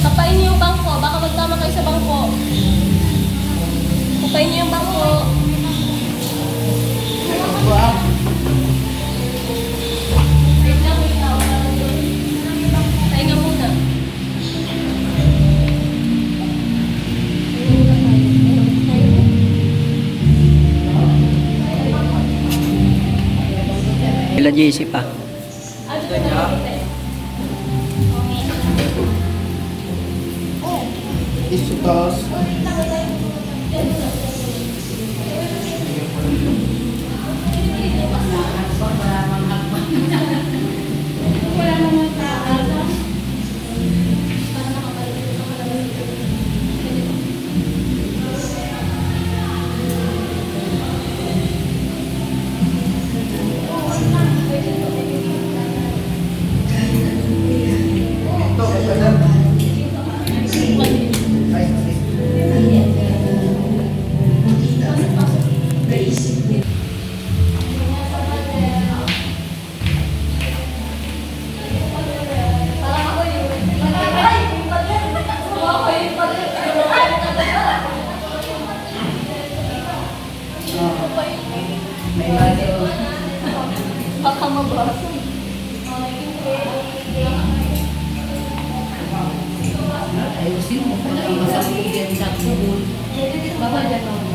Kapain niyo yung bangko. Baka magtama kayo sa bangko. Kapain niyo yung bangko. Wait lang, wait lang. Tayo nga muna. Sila JC pa. Isutos. Baka mabasa. Ayusin mo kung ang masakitin sa kubul. Baka dyan ako.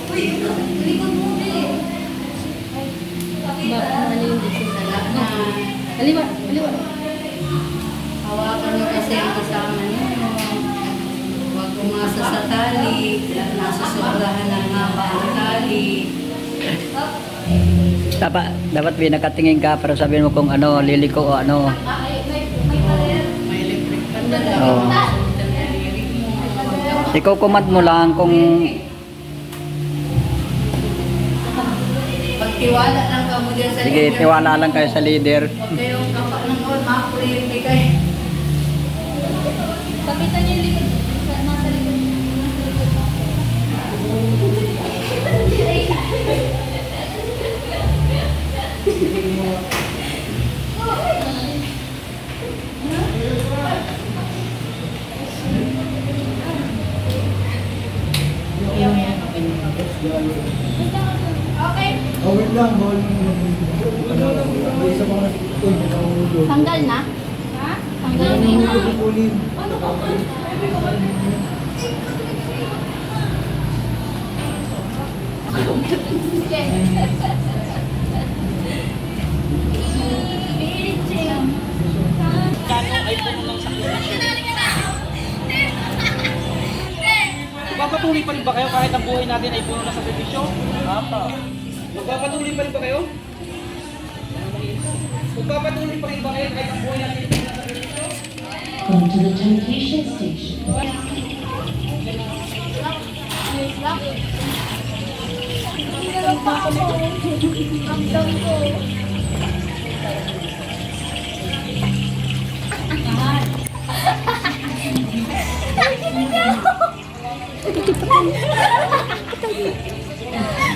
Uy, likod mo din. Baka nalindi sila. Kaliwa, kaliwa. Hawakan mo kasi ang kasama niyo. Huwag umasa sa tali. Nasusobrahan ng haba ang tali. Dapat nakatingin ka pero sabihin mo kung ano, liliko o ano. May electric pan na lang. Oo. Ikaw command mo lang kung Pagtiwala lang ka mo dyan sa sige, leader. tiwala lang kayo sa leader. Huwag kayong kapak ng all, makakurente kayo. Kapitan niyo yung likod. Nasa likod. Okay. Oh, wait lang. May isa pang nakikita. Tanggal na? Ha? Tanggal na yung Kukunin. Magpapatuloy pa rin ba kayo kahit ang buhay natin ay puno na sa servisyo? Apa. Magpapatuloy pa rin ba kayo? Magpapatuloy pa rin ba kayo kahit ang buhay natin ay puno na sa servisyo? Come to the temptation station.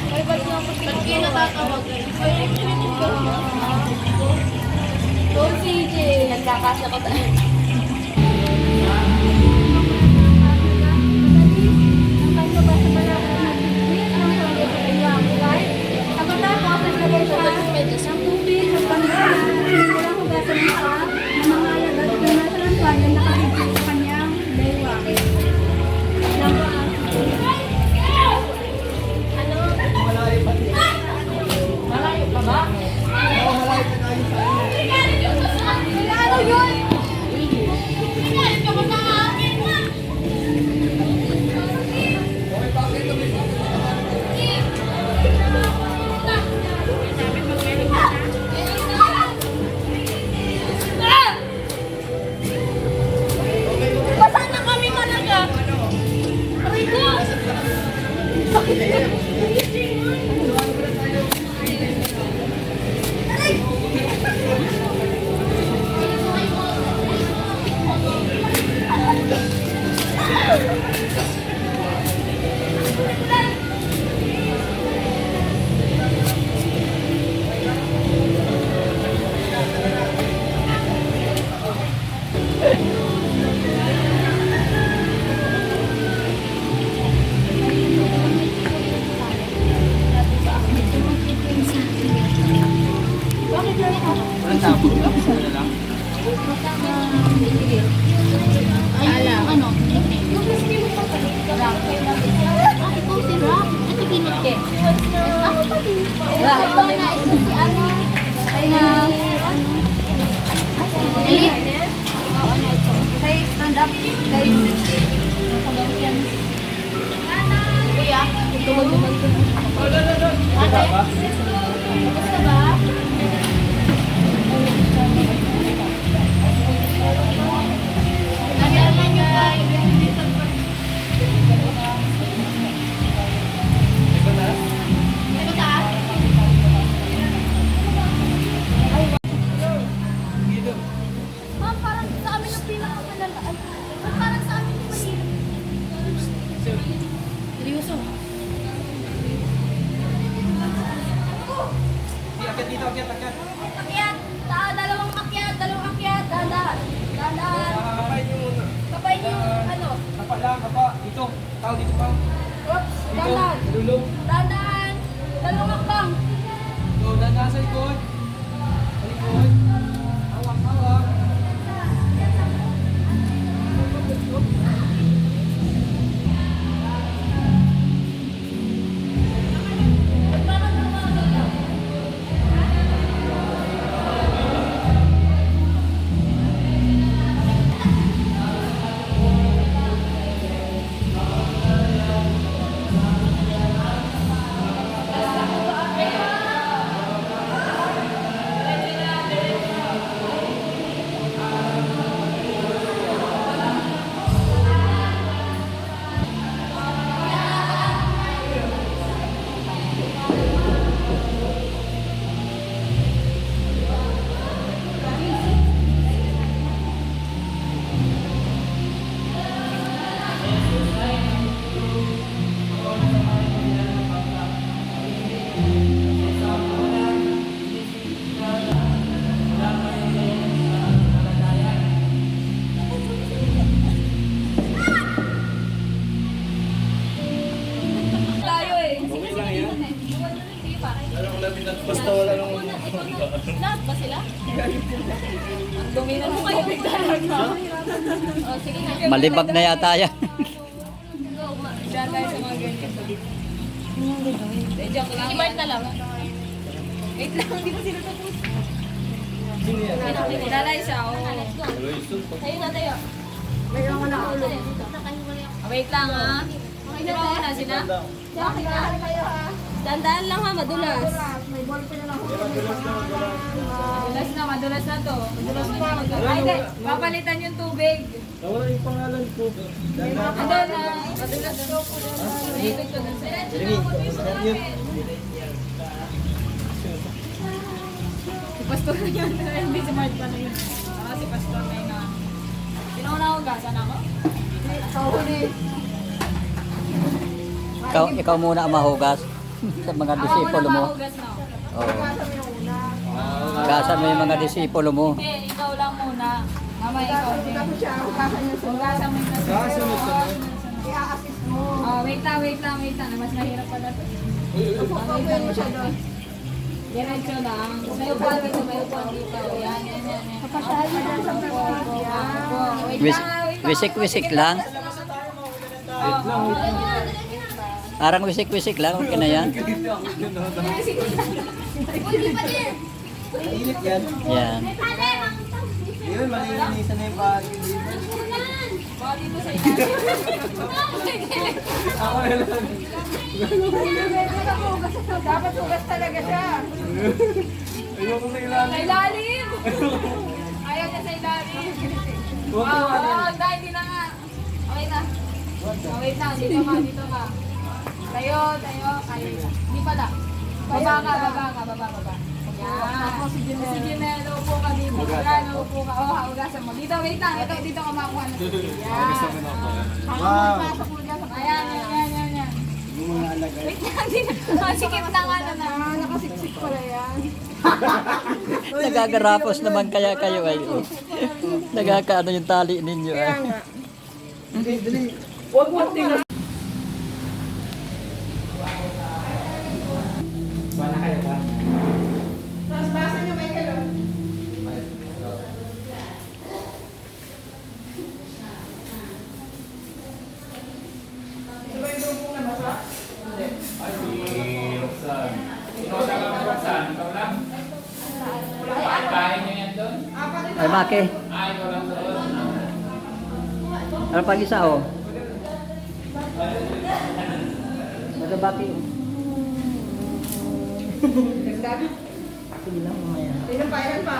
Ba't kayo natatawag? Don't CJ. Nagkakasya ko tayo. Malayo pa ba? Oo, malayo pa tayo. Ano yun? Gusto ba? Nagyaman yung guys. May mataas? Ma'am, parang sa amin yung pinakamalala. Parang sa amin yung mahirap. Seryoso? Akyat dito, akyat. Akyat! Dalawang akyat! Dahan-dahan! Dahan-dahan! Kapain niyo muna. Kapay niyo yung ano? Kapa lang, kapa. Dito. Tao dito pa. Oops! Dito. Dahan-dahan! Lulong. Dahan-dahan! Dalawang akbang! Go, dandan sa likod. Sa likod. Hawak, hawak. Tayo eh. Okay lang yan. Basta wala nang... Lahat ba sila? Dominan mo kayo bigla lang. Oh, sige na. Malibag na yata yan. Diyan tayo sa mga ganyan. Joke lang. Si Bart na lang. Wait lang, hindi pa sila tapos. Sino yan? Lalay siya, oo. Tayo na tayo. Mayroon ko na ulo. Wait lang ha. Hindi ba na sila? Bakit na? Dandaan lang ha, madulas. May ballpen na lang. Madulas na to. Madulas na. Ay, hindi. Papalitan yung tubig. Nawala yung pangalan ko. Ano na? Madulas na. Ikot ko dun sa'yo. Si Pastor na yun. Hindi si Mart pa na yun. Si Pastor na yun. Sino ko nahugasan ako? Ikaw muna ang mahugas sa mga disipulo mo. Mahugas na ako. Oo. Hugasan mo yung mga disipulo mo. Hindi, ikaw lang muna. Mama, ikaw din. Hugasan mo yung Kasunod-sunod. Wait lang. Mas mahirap pala to. Diretso lang. May upuan dito. Yan. Kapasyahan na lang sa Wait lang. Wisik-wisik lang. Parang wisik-wisik lang. Okay na yan. Init yan. Yan. Yun, malilinisan na yung bahagi dito. Baka dito sa ilalim. Ako na lang. Dapat hugas talaga siya. Ayoko na ilalim. Sa ilalim! Ayaw niya sa ilalim. Huwag ko Dahil hindi na nga. Okay na. Wait lang, dito ka. Tayo. Kaya. Hindi pala. Baba ka. Yan. Tapos si Ginel, upo ka dito. Yan, upo ka. Hugasan mo. Dito, wait lang. Dito ka makuha na. Yan. Wow. Ayan. Yung mga alagay. Wait lang, masikip na nga na. Nakasiksik pala yan. Nagagarapos naman kaya kayo ay. Nagakaano yung tali ninyo ay. Dali. Huwag mo tingnan. Wala kayo ba? Ay, Maki. Ano pag isa oh? Nagbabati yun. Dagdag. Sige lang, mamaya. Ilan pa?